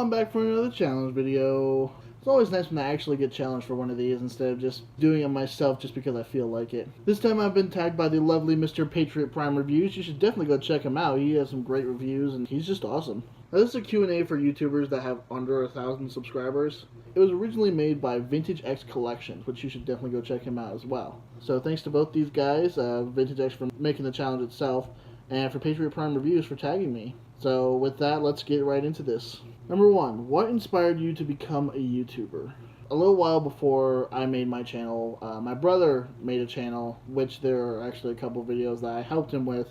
I'm back for another challenge video. It's always nice when I actually get challenged for one of these instead of just doing it myself just because I feel like it. This time I've been tagged by the lovely Mr. Patriot Prime Reviews. You should definitely go check him out. He has some great reviews and he's just awesome. Now, this is a Q&A for YouTubers that have under 1,000 subscribers. It was originally made by Vintage X Collections, which you should definitely go check him out as well. So thanks to both these guys, Vintage X for making the challenge itself, and for Patriot Prime Reviews for tagging me. So with that, let's get right into this. Number 1, what inspired you to become a YouTuber? A little while before I made my channel, my brother made a channel, which there are actually a couple videos that I helped him with,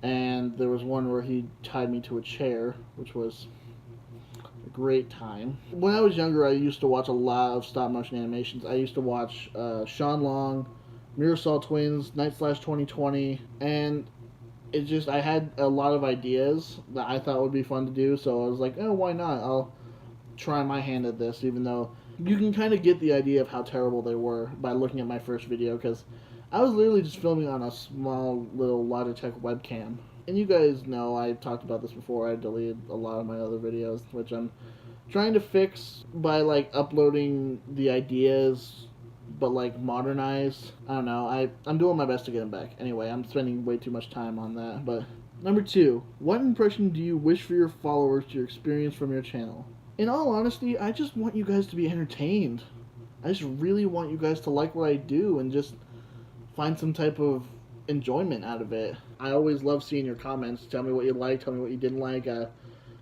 and there was one where he tied me to a chair, which was a great time. When I was younger, I used to watch a lot of stop motion animations. I used to watch Sean Long, Mirasol Twins, Night/2020, and it just, I had a lot of ideas that I thought would be fun to do, so I was like, oh, why not? I'll try my hand at this, even though you can kind of get the idea of how terrible they were by looking at my first video, because I was literally just filming on a small little Logitech webcam. And you guys know, I've talked about this before, I deleted a lot of my other videos, which I'm trying to fix by, like, uploading the ideas, but, like, modernized. I don't know, I'm doing my best to get them back. Anyway, I'm spending way too much time on that, but... Number 2, what impression do you wish for your followers to experience from your channel? In all honesty, I just want you guys to be entertained. I just really want you guys to like what I do and just find some type of enjoyment out of it. I always love seeing your comments. Tell me what you like, tell me what you didn't like.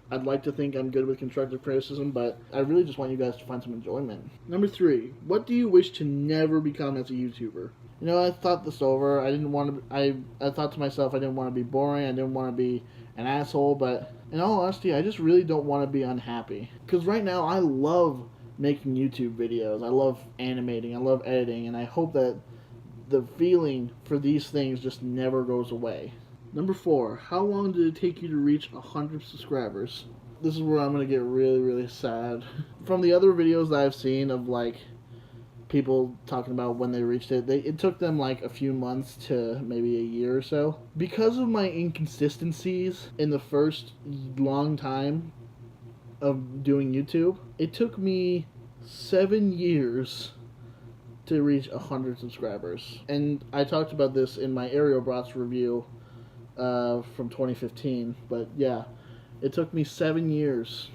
I'd like to think I'm good with constructive criticism, but I really just want you guys to find some enjoyment. Number 3, what do you wish to never become as a YouTuber? You know, I thought this over. I didn't want to. I thought to myself, I didn't want to be boring. I didn't want to be an asshole. But in all honesty, I just really don't want to be unhappy. Because right now, I love making YouTube videos. I love animating. I love editing, and I hope that the feeling for these things just never goes away. Number 4, how long did it take you to reach 100 subscribers? This is where I'm going to get really, really sad. From the other videos that I've seen of, like, people talking about when they reached it, it took them, like, a few months to maybe a year or so. Because of my inconsistencies in the first long time of doing YouTube, it took me 7 years to reach 100 subscribers. And I talked about this in my Aerial Brats review from 2015, but yeah, it took me 7 years.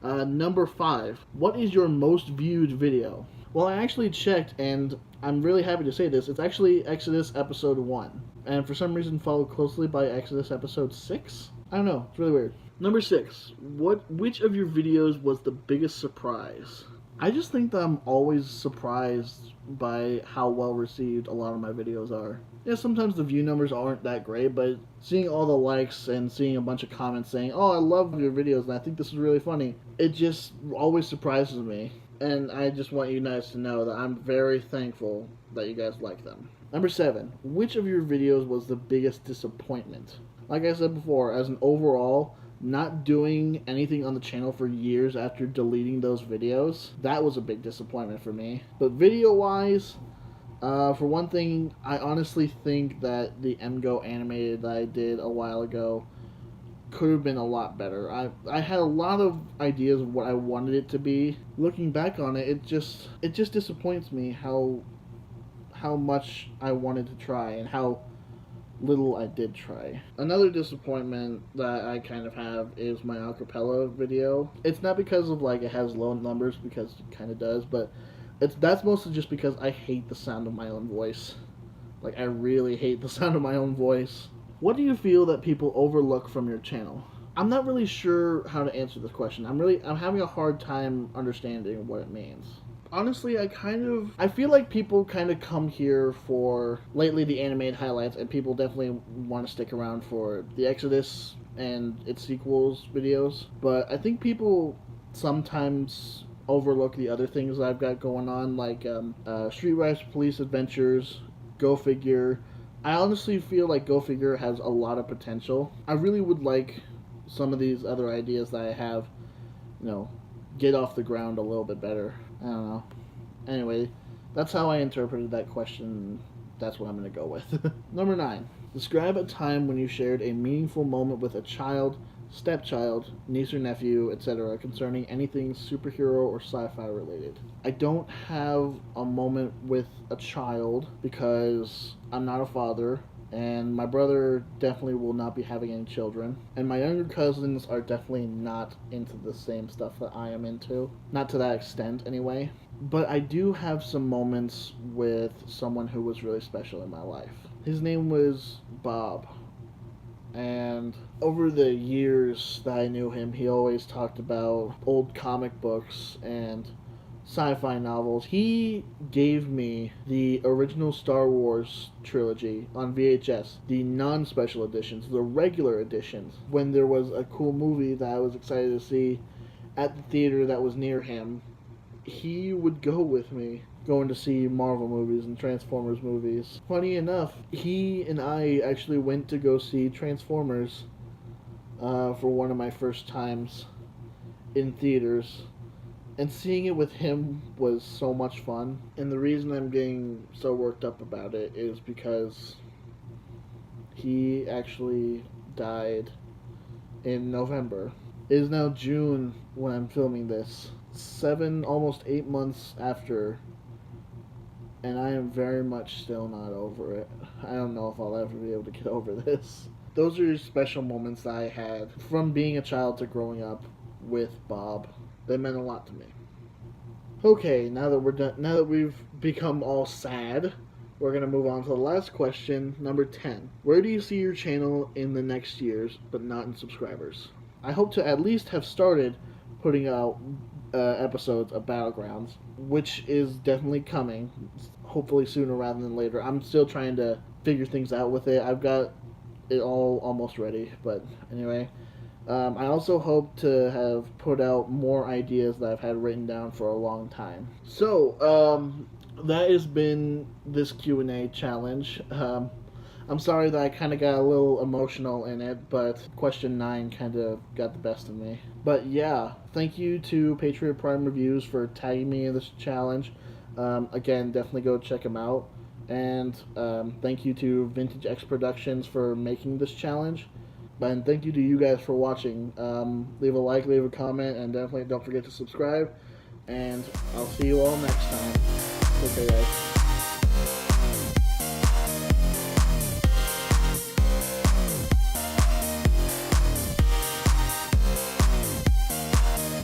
Number 5, what is your most viewed video? Well, I actually checked, and I'm really happy to say this, it's actually Exodus episode 1, and for some reason followed closely by Exodus episode 6? I don't know, it's really weird. Number 6, which of your videos was the biggest surprise? I just think that I'm always surprised by how well received a lot of my videos are. Yeah, sometimes the view numbers aren't that great, but seeing all the likes and seeing a bunch of comments saying, oh, I love your videos and I think this is really funny, it just always surprises me. And I just want you guys to know that I'm very thankful that you guys like them. Number 7, which of your videos was the biggest disappointment? Like I said before, as an overall, not doing anything on the channel for years after deleting those videos, that was a big disappointment for me. But video-wise, for one thing, I honestly think that the MGO animated that I did a while ago could have been a lot better. I had a lot of ideas of what I wanted it to be. Looking back on it, it just disappoints me how much I wanted to try and how little I did try. Another disappointment that I kind of have is my acapella video. It's not because of, like, it has low numbers, because it kind of does, but that's mostly just because I hate the sound of my own voice. Like, I really hate the sound of my own voice. What do you feel that people overlook from your channel? I'm not really sure how to answer this question. I'm having a hard time understanding what it means. Honestly, I feel like people kind of come here for, lately, the animated highlights, and people definitely want to stick around for the Exodus and its sequels videos, but I think people sometimes overlook the other things that I've got going on, like Streetwise Police Adventures, Go Figure. I honestly feel like Go Figure has a lot of potential. I really would like some of these other ideas that I have, you know, get off the ground a little bit better. I don't know. Anyway, that's how I interpreted that question. That's what I'm going to go with. Number 9. Describe a time when you shared a meaningful moment with a child, stepchild, niece or nephew, etc., concerning anything superhero or sci-fi related. I don't have a moment with a child because I'm not a father, and my brother definitely will not be having any children, and my younger cousins are definitely not into the same stuff that I am into. Not to that extent, anyway. But I do have some moments with someone who was really special in my life. His name was Bob. And over the years that I knew him, he always talked about old comic books and sci-fi novels. He gave me the original Star Wars trilogy on VHS, the non-special editions, the regular editions. When there was a cool movie that I was excited to see at the theater that was near him, he would go with me going to see Marvel movies and Transformers movies. Funny enough, he and I actually went to go see Transformers for one of my first times in theaters. And seeing it with him was so much fun. And the reason I'm getting so worked up about it is because he actually died in November. It is now June when I'm filming this. 7, almost 8 months after, and I am very much still not over it. I don't know if I'll ever be able to get over this. Those are special moments that I had from being a child to growing up with Bob. They meant a lot to me. Okay, now that we're done, now that we've become all sad, we're gonna move on to the last question, number 10. Where do you see your channel in the next years, but not in subscribers? I hope to at least have started putting out episodes of Battlegrounds, which is definitely coming, hopefully sooner rather than later. I'm still trying to figure things out with it. I've got it all almost ready, but anyway. I also hope to have put out more ideas that I've had written down for a long time. So, that has been this Q&A challenge. I'm sorry that I kind of got a little emotional in it, but question 9 kind of got the best of me. But yeah, thank you to Patriot Prime Reviews for tagging me in this challenge. Again, definitely go check them out. And thank you to Vintage X Productions for making this challenge. And thank you to you guys for watching. Leave a like, leave a comment, and definitely don't forget to subscribe. And I'll see you all next time. Okay, guys.